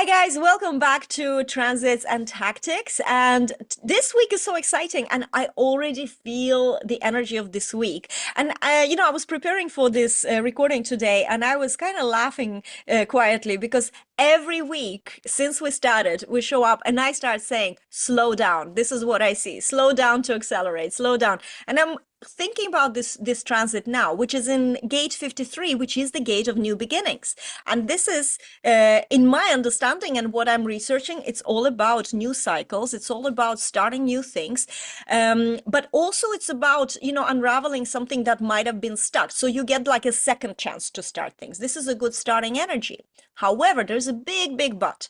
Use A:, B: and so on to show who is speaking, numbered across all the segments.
A: guys, welcome back to Transits and Tactics. And this week is so exciting, and I already feel the energy of this week. And I was preparing for this recording today, and I was kind of laughing quietly because every week since we started, we show up and I start saying, slow down. This is what I see. Slow down to accelerate, slow down. And I'm thinking about this transit now, which is in gate 53, which is the gate of new beginnings. And this is, in my understanding and what I'm researching, it's all about new cycles. It's all about starting new things. But also it's about, unraveling something that might have been stuck. So you get like a second chance to start things. This is a good starting energy. However, there's a big, big but.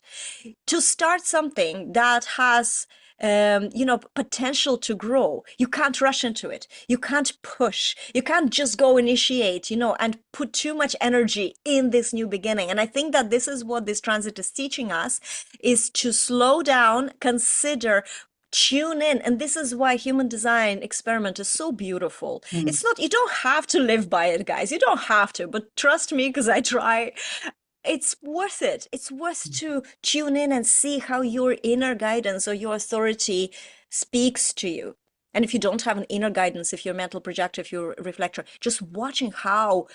A: To start something that has potential to grow. You can't rush into it. You can't push. You can't just go initiate, and put too much energy in this new beginning. And I think that this is what this transit is teaching us, is to slow down, consider, tune in. And this is why human design experiment is so beautiful. It's not, you don't have to live by it, guys. You don't have to, but trust me, because I try. It's worth it. It's worth to tune in and see how your inner guidance or your authority speaks to you. And if you don't have an inner guidance, if you're a mental projector, if you're a reflector, just watching how,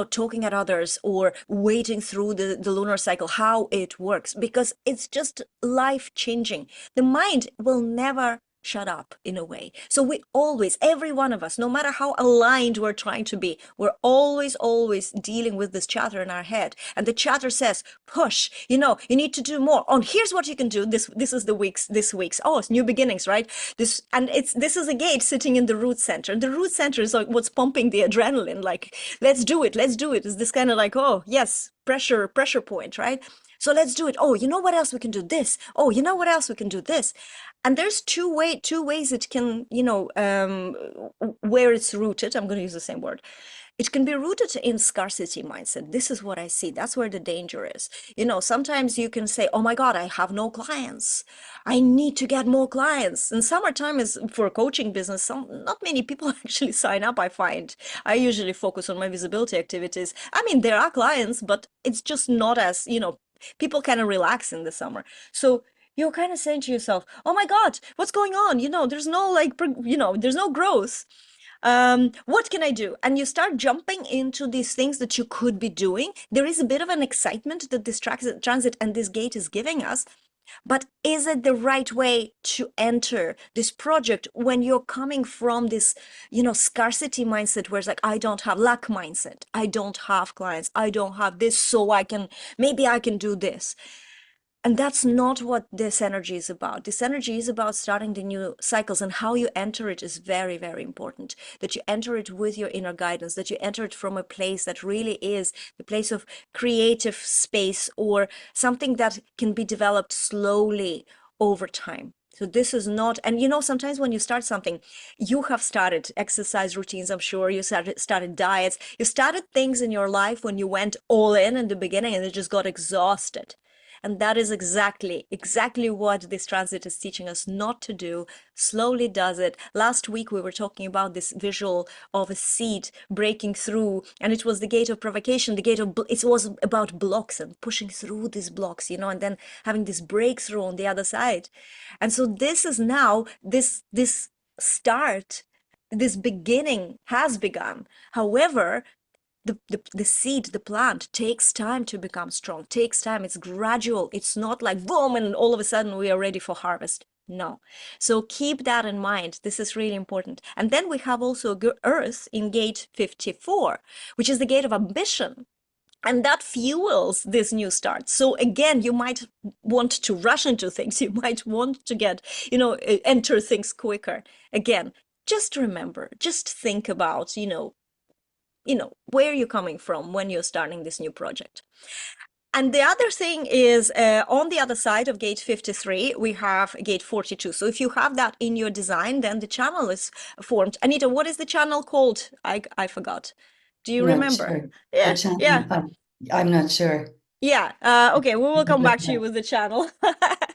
A: talking at others or waiting through the lunar cycle, how it works, because it's just life changing. The mind will never shut up in a way. So we always, every one of us, no matter how aligned we're trying to be, we're always dealing with this chatter in our head. And the chatter says, push, you need to do more. Oh, here's what you can do. This is this week's. Oh, it's new beginnings, right? This is a gate sitting in the root center. The root center is like what's pumping the adrenaline, like, let's do it. It's this kind of like, oh yes, pressure point, right? So let's do it. Oh, you know what else we can do? This. Oh, you know what else we can do? This. And there's two ways it can, where it's rooted. I'm going to use the same word. It can be rooted in scarcity mindset. This is what I see. That's where the danger is. Sometimes you can say, oh my God, I have no clients. I need to get more clients. And summertime is for coaching business. Not many people actually sign up, I find. I usually focus on my visibility activities. I mean, there are clients, but it's just not as, people kind of relax in the summer. So you're kind of saying to yourself, oh my God, what's going on? There's no there's no growth. What can I do? And you start jumping into these things that you could be doing. There is a bit of an excitement that this transit and this gate is giving us. But is it the right way to enter this project when you're coming from this, scarcity mindset where it's like, I don't have lack mindset. I don't have clients. I don't have this, so maybe I can do this. And that's not what this energy is about. This energy is about starting the new cycles, and how you enter it is very, very important. That you enter it with your inner guidance, that you enter it from a place that really is the place of creative space, or something that can be developed slowly over time. So this is not, and sometimes when you start something, you have started exercise routines, I'm sure, you started diets, you started things in your life when you went all in the beginning and it just got exhausted. And that is exactly what this transit is teaching us not to do. Slowly does it. Last week, we were talking about this visual of a seed breaking through, and it was the gate of provocation, it was about blocks and pushing through these blocks, and then having this breakthrough on the other side. And so this is now, this start, this beginning has begun. However, the seed, the plant takes time to become strong, takes time. It's gradual. It's not like boom and all of a sudden we are ready for harvest. No. So keep that in mind. This is really important. And then we have also Earth in gate 54, which is the gate of ambition. And that fuels this new start. So again, you might want to rush into things. You might want to get, enter things quicker. Again, just remember, just think about, where you're coming from when you're starting this new project. And the other thing is, on the other side of gate 53, we have gate 42. So if you have that in your design, then the channel is formed. Anita, what is the channel called? I forgot. Do you remember?
B: Sure.
A: Yeah,
B: The channel,
A: yeah.
B: I'm not sure.
A: Yeah. Okay, we will come back to you with the channel.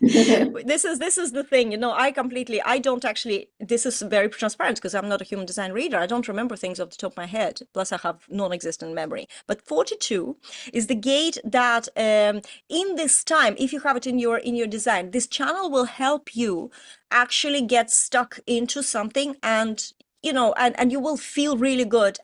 A: This is the thing, I don't actually, this is very transparent because I'm not a human design reader. I don't remember things off the top of my head. Plus I have non-existent memory. But 42 is the gate that in this time, if you have it in your design, this channel will help you actually get stuck into something, and and you will feel really good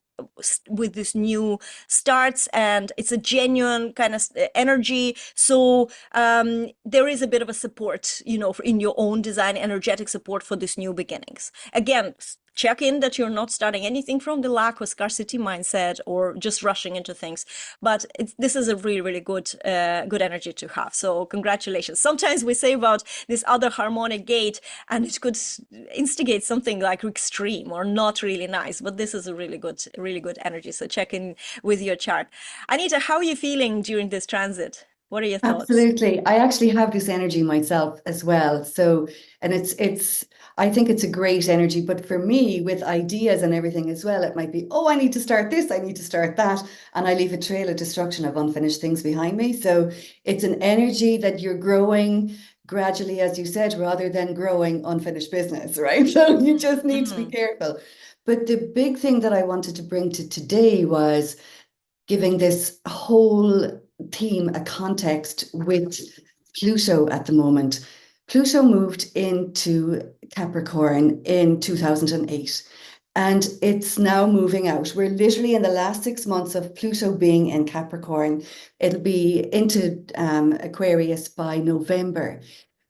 A: with this new starts, and it's a genuine kind of energy. So there is a bit of a support, in your own design, energetic support for this new beginnings. Again, check in that you're not starting anything from the lack or scarcity mindset or just rushing into things. But this is a really, really good energy to have. So congratulations. Sometimes we say about this other harmonic gate, and it could instigate something like extreme or not really nice. But this is a really good energy. So check in with your chart. Anita, how are you feeling during this transit? What are your thoughts?
B: Absolutely. I actually have this energy myself as well. So, and I think it's a great energy. But for me, with ideas and everything as well, it might be, oh, I need to start this, I need to start that. And I leave a trail of destruction of unfinished things behind me. So it's an energy that you're growing gradually, as you said, rather than growing unfinished business, right? So you just need to be
A: Mm-hmm.
B: careful. But the big thing that I wanted to bring to today was giving this whole theme a context with Pluto at the moment. Pluto moved into Capricorn in 2008, and it's now moving out. We're literally in the last 6 months of Pluto being in Capricorn. It'll be into Aquarius by November.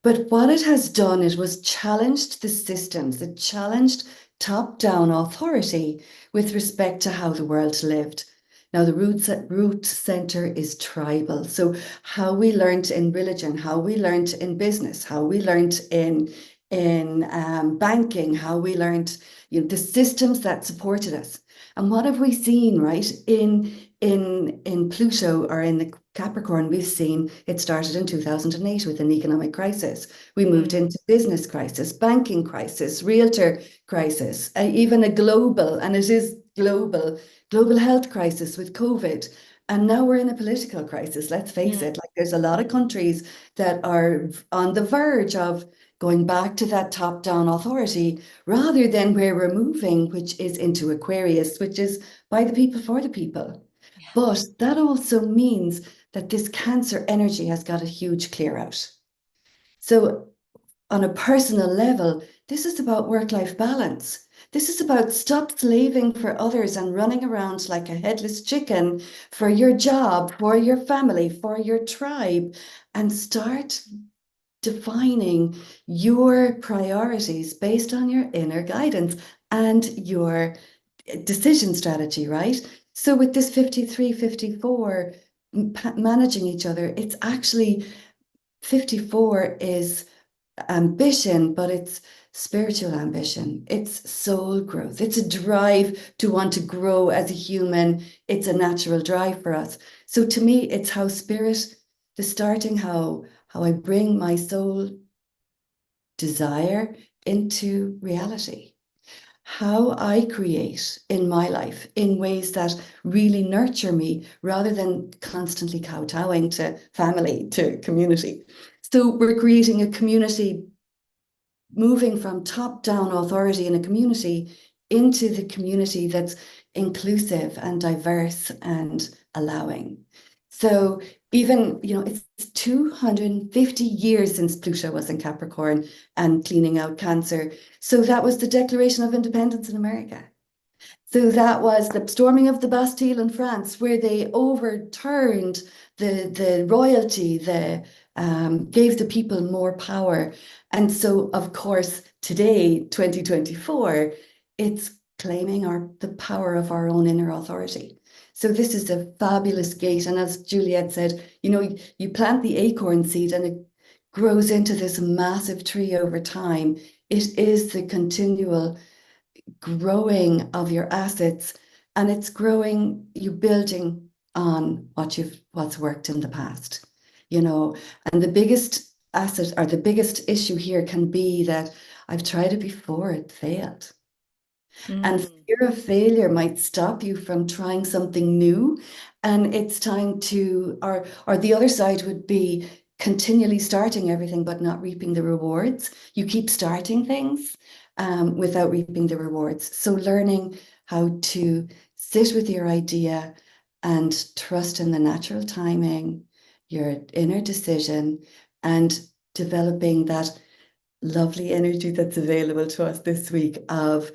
B: But what it has done, it was challenged the systems, it challenged top-down authority with respect to how the world lived. Now, the root center is tribal. So, how we learned in religion, how we learned in business, how we learned in banking, how we learned, the systems that supported us. And what have we seen, right? In Pluto or in the Capricorn, we've seen it started in 2008 with an economic crisis. We moved
A: Mm,
B: into business crisis, banking crisis, realtor crisis, even a global, and it is global health crisis with COVID. And now we're in a political crisis, let's face
A: mm,
B: it. Like there's a lot of countries that are on the verge of going back to that top-down authority rather than where we're moving, which is into Aquarius, which is by the people for the people.
A: yeah.
B: But that also means that this Cancer energy has got a huge clear out. So on a personal level, this is about work-life balance. This is about stop slaving for others and running around like a headless chicken for your job, for your family, for your tribe, and start defining your priorities based on your inner guidance and your decision strategy, right? So with this 53, 54, managing each other, it's actually 54 is ambition, but it's spiritual ambition. It's soul growth. It's a drive to want to grow as a human. It's a natural drive for us. So to me, it's how spirit, the starting, how I bring my soul desire into reality. How I create in my life in ways that really nurture me rather than constantly kowtowing to family, to community. So we're creating a community, moving from top-down authority in a community into the community that's inclusive and diverse and allowing. So even, it's 250 years since Pluto was in Capricorn and cleaning out Cancer. So that was the Declaration of Independence in America. So that was the storming of the Bastille in France, where they overturned the royalty, gave the people more power. And so, of course, today, 2024, it's claiming the power of our own inner authority. So this is a fabulous gate. And as Juliette said, you plant the acorn seed and it grows into this massive tree over time. It is the continual growing of your assets, and it's growing, you building on what's worked in the past, and the biggest asset or the biggest issue here can be that I've tried it before, it failed. And
A: Mm,
B: fear of failure might stop you from trying something new. And it's time to, or the other side would be, continually starting everything but not reaping the rewards. You keep starting things without reaping the rewards. So learning how to sit with your idea and trust in the natural timing, your inner decision, and developing that lovely energy that's available to us this week of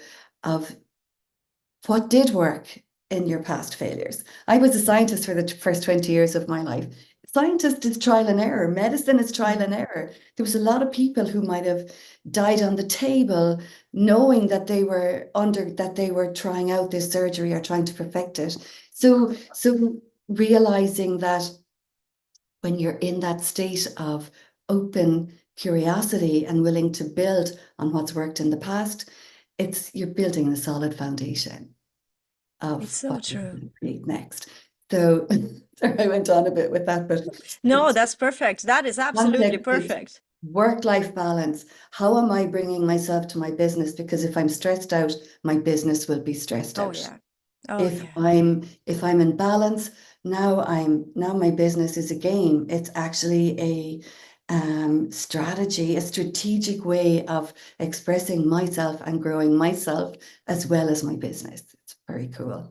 B: what did work in your past failures. I was a scientist for the first 20 years of my life. Scientist is trial and error. Medicine is trial and error. There was a lot of people who might have died on the table knowing that they were trying out this surgery or trying to perfect it. So realizing that when you're in that state of open curiosity and willing to build on what's worked in the past, you're building a solid foundation
A: It's
B: of
A: so
B: what you're
A: true.
B: going to create next. So sorry, I went on a bit with that, but
A: No,
B: it's
A: that's perfect. That is absolutely
B: context is
A: perfect.
B: work-life balance. How am I bringing myself to my business? Because if I'm stressed out, my business will be stressed
A: Oh
B: out.
A: yeah. Oh
B: If
A: yeah.
B: I'm in balance, now my business is a game. It's actually a strategy, a strategic way of expressing myself and growing myself as well as my business. It's very cool.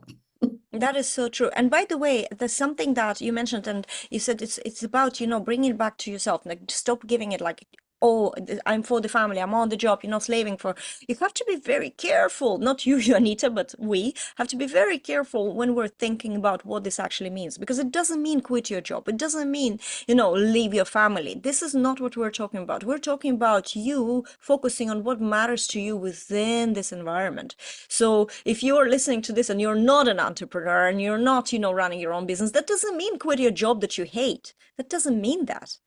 A: That is so true. And by the way, there's something that you mentioned, and you said it's about, bringing it back to yourself. Like, stop giving it like, oh, I'm for the family, I'm on the job, slaving for. You have to be very careful. Not you, Anita, but we have to be very careful when we're thinking about what this actually means, because it doesn't mean quit your job. It doesn't mean, leave your family. This is not what we're talking about. We're talking about you focusing on what matters to you within this environment. So if you're listening to this and you're not an entrepreneur and you're not, running your own business, that doesn't mean quit your job that you hate. That doesn't mean that.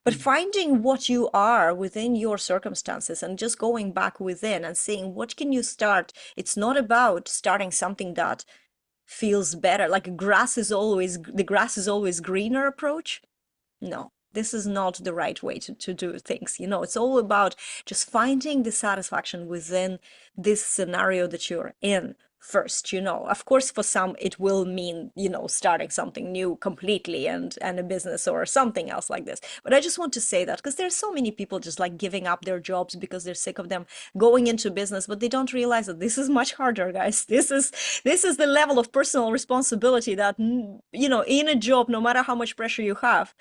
A: But finding what you are within your circumstances and just going back within and seeing what can you start. It's not about starting something that feels better, like the grass is always greener approach. No, this is not the right way to do things. It's all about just finding the satisfaction within this scenario that you're in first. Of course, for some, it will mean, starting something new completely and a business or something else like this. But I just want to say that because there's so many people just like giving up their jobs because they're sick of them going into business, but they don't realize that this is much harder, guys. This is the level of personal responsibility that, in a job, no matter how much pressure you have,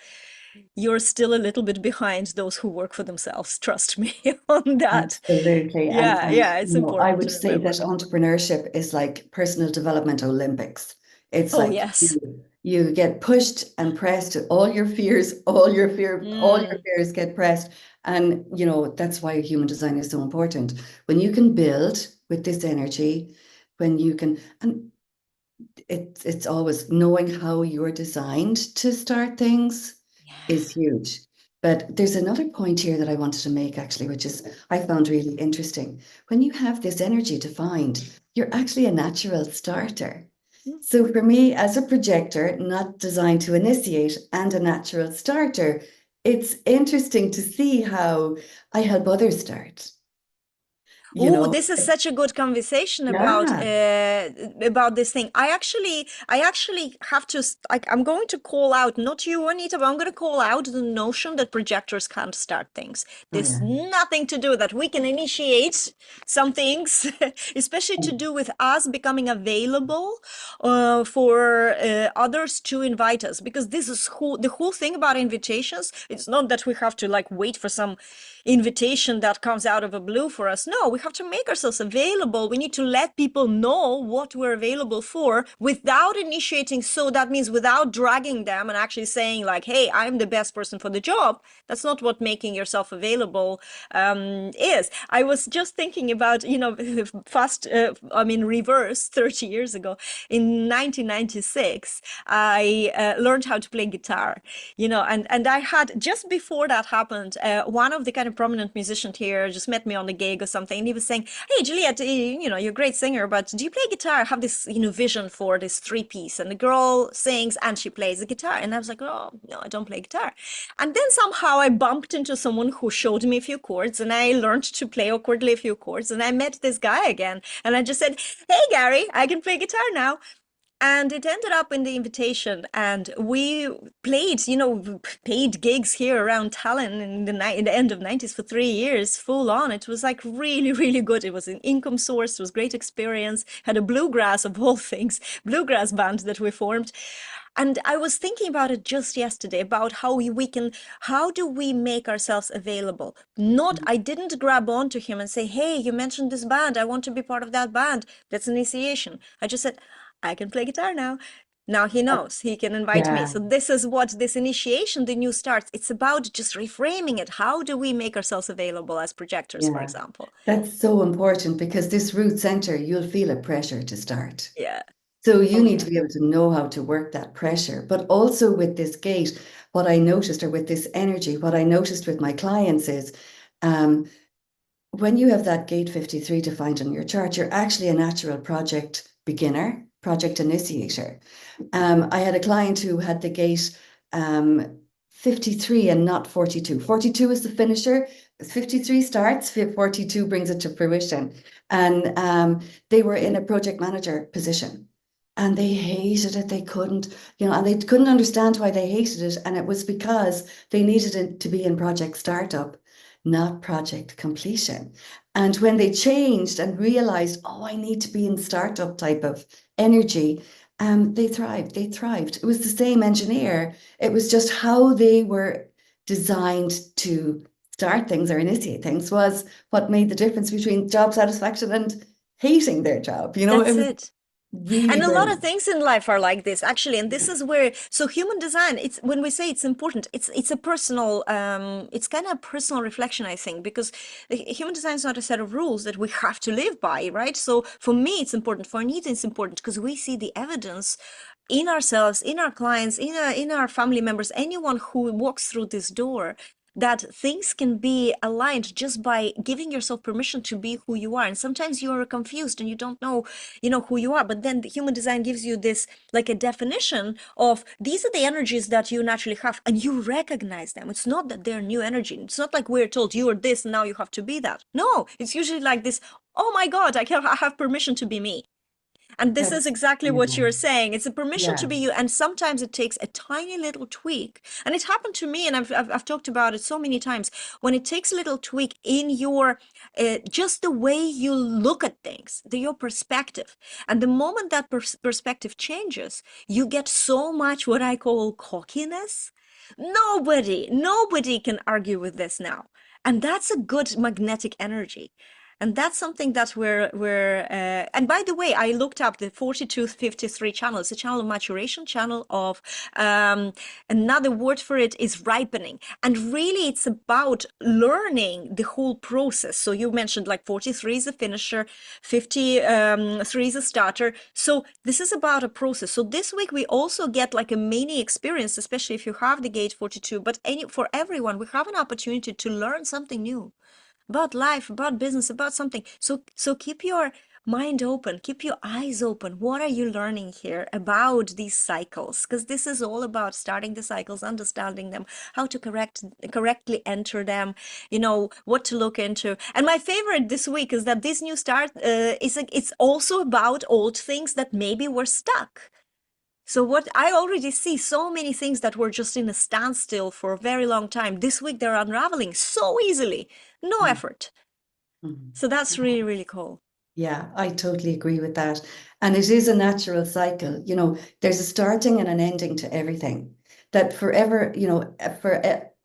A: you're still a little bit behind those who work for themselves. Trust me on that.
B: Absolutely.
A: Yeah, yeah, it's
B: I
A: important to
B: would say that
A: remember.
B: entrepreneurship is like personal development Olympics. It's
A: Oh,
B: like
A: yes.
B: you get pushed and pressed, all your
A: Mm,
B: fears get pressed. And that's why human design is so important. When you can build with this energy, and it's always knowing how you're designed to start things is
A: yeah.
B: huge. But there's another point here that I wanted to make actually, which is I found really interesting. When you have this energy defined, you're actually a natural starter.
A: Mm.
B: So for me, as a projector, not designed to initiate and a natural starter, it's interesting to see how I help others start. You
A: Oh,
B: know,
A: this is such a good conversation
B: yeah.
A: about this thing. I actually have to like I'm going to call out not you, Anita, but I'm going to call out the notion that projectors can't start things.
B: Oh
A: There's
B: yeah.
A: nothing to do with that. We can initiate some things, especially to do with us becoming available for others to invite us. Because this is the whole thing about invitations. It's not that we have to like wait for some invitation that comes out of a blue for us. No, we have to make ourselves available. We need to let people know what we're available for without initiating. So that means without dragging them and actually saying like, hey, I'm the best person for the job. That's not what making yourself available is. I was just thinking about, reverse 30 years ago. In 1996, I learned how to play guitar, and I had, just before that happened, one of the kind of prominent musicians here just met me on the gig or something, and he was saying, hey, Juliette, you're a great singer, but do you play guitar? I have this, vision for this three-piece, and the girl sings and she plays the guitar. And I was like, oh, no, I don't play guitar. And then somehow I bumped into someone who showed me a few chords, and I learned to play awkwardly a few chords, and I met this guy again, and I just said, hey, Gary, I can play guitar now. And it ended up in the invitation, and we played, paid gigs here around Tallinn in the end of 90s for 3 years, full on. It was like really, really good. It was an income source. It was great experience. Had a bluegrass of all things, bluegrass band that we formed. And I was thinking about it just yesterday about how do we make ourselves available? Not, I didn't grab onto him and say, hey, you mentioned this band. I want to be part of that band. That's initiation. I just said, I can play guitar now. Now he knows he can invite me.
B: Yeah,
A: So this is what this initiation, the new starts. It's about just reframing it. How do we make ourselves available as projectors, for
B: yeah.
A: example?
B: That's so important because this root center, you'll feel a pressure to start.
A: Yeah.
B: So you
A: Oh
B: need to
A: yeah.
B: be able to know how to work that pressure. But also with this gate, what I noticed, or with this energy, what I noticed with my clients is um, when you have that gate 53 defined on your chart, you're actually a natural project beginner, project initiator. I had a client who had the gate um, 53 and not 42. 42 is the finisher. 53 starts, 42 brings it to fruition. And they were in a project manager position and they hated it. They couldn't, and they couldn't understand why they hated it. And it was because they needed it to be in project startup, not project completion. And when they changed and realized, oh, I need to be in startup type of energy, they thrived. They thrived. It was the same engineer. It was just how they were designed to start things or initiate things was what made the difference between job satisfaction and hating their job. It
A: That's
B: was
A: it.
B: really
A: And a lot of
B: brilliant.
A: things in life are like this, actually. And this is where, so human design, it's when we say it's important, it's a personal, it's kind of a personal reflection, I think, because human design is not a set of rules that we have to live by, right? So for me, it's important. For Anita, it's important because we see the evidence in ourselves, in our clients, in our family members, anyone who walks through this door, that things can be aligned just by giving yourself permission to be who you are. And sometimes you are confused and you don't know, who you are. But then the human design gives you this, like, a definition of these are the energies that you naturally have, and you recognize them. It's not that they're new energy. It's not like we're told you are this and now you have to be that. No, it's usually like this. Oh my God, I have permission to be me. And this is
B: That's
A: exactly
B: yeah,
A: what you're saying. It's a permission to
B: yeah.
A: be you. And sometimes it takes a tiny little tweak. And it happened to me, and I've talked about it so many times. When it takes a little tweak in your, just the way you look at things, your perspective. And the moment that perspective changes, you get so much what I call cockiness. Nobody can argue with this now. And that's a good magnetic energy. And that's something that and by the way, I looked up the 4253 channel. It's a channel of maturation, channel of, another word for it is ripening. And really, it's about learning the whole process. So you mentioned like 43 is a finisher, 53 is a starter. So this is about a process. So this week, we also get like a mini experience, especially if you have the gate 42, but for everyone, we have an opportunity to learn something new about life, about business, about something. So keep your mind open, keep your eyes open. What are you learning here about these cycles? Because this is all about starting the cycles, understanding them, how to correctly enter them, what to look into. And my favorite this week is that this new start it's also about old things that maybe were stuck. So what I already see so many things that were just in a standstill for a very long time. This week they're unraveling so easily, no
B: Mm,
A: effort.
B: mm.
A: So that's really, really cool.
B: Yeah, I totally agree with that. And it is a natural cycle. There's a starting and an ending to everything. That forever,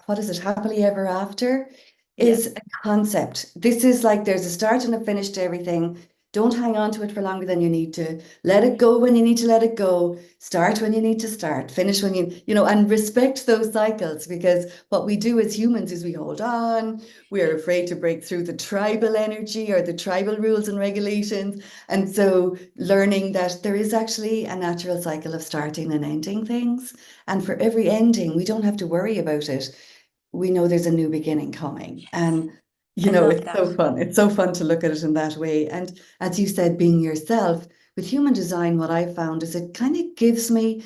B: what is it, happily ever after is
A: Yes.
B: a concept. This is like there's a start and a finish to everything. Don't hang on to it for longer than you need to. Let it go when you need to let it go. Start when you need to start. Finish when and respect those cycles, because what we do as humans is we hold on. We're afraid to break through the tribal energy or the tribal rules and regulations. And so learning that there is actually a natural cycle of starting and ending things. And for every ending, we don't have to worry about it. We know there's a new beginning coming. And,
A: I love
B: it's so
A: that.
B: fun. It's so fun to look at it in that way. And as you said, being yourself, with human design, what I found is it kind of gives me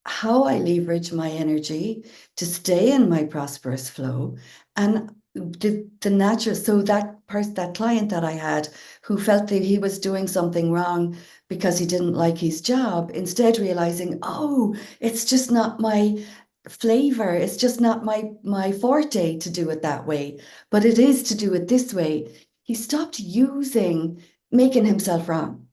B: how I leverage my energy to stay in my prosperous flow. And the natural, so that person, that client that I had who felt that he was doing something wrong because he didn't like his job, instead realizing, oh, it's just not my flavor, it's just not my forte to do it that way, but it is to do it this way. He stopped using making himself wrong.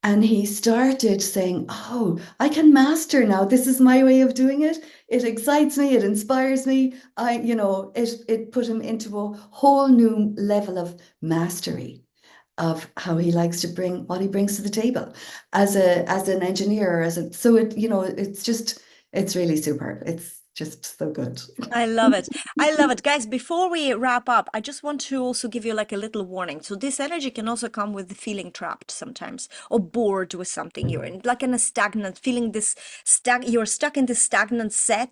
B: And he started saying, oh, I can master now. This is my way of doing it. It excites me. It inspires me. It put him into a whole new level of mastery of how he likes to bring what he brings to the table as an engineer, so it's really superb. It's just so good.
A: I love it. I love it. Guys, before we wrap up, I just want to also give you like a little warning. So this energy can also come with feeling trapped sometimes or bored with something. You're in like in a stagnant feeling you're stuck in this stagnant set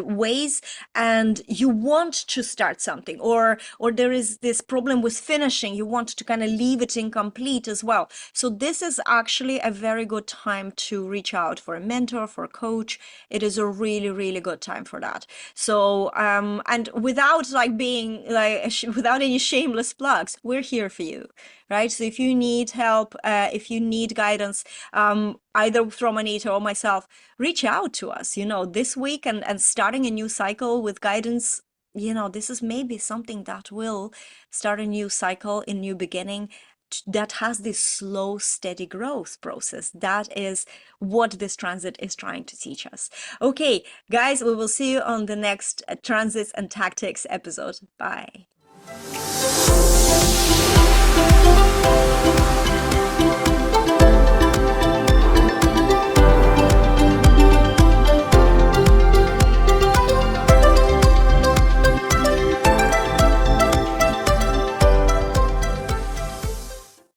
A: ways and you want to start something or there is this problem with finishing. You want to kind of leave it incomplete as well. So this is actually a very good time to reach out for a mentor, for a coach. It is a really, really good time for that. So, and without like being like, without any shameless plugs, we're here for you, right? So if you need help, if you need guidance, either from Anita or myself, reach out to us, this week and starting a new cycle with guidance. This is maybe something that will start a new cycle, a new beginning that has this slow, steady growth process. That is what this transit is trying to teach us. Okay, guys, we will see you on the next Transits and Tactics episode. Bye.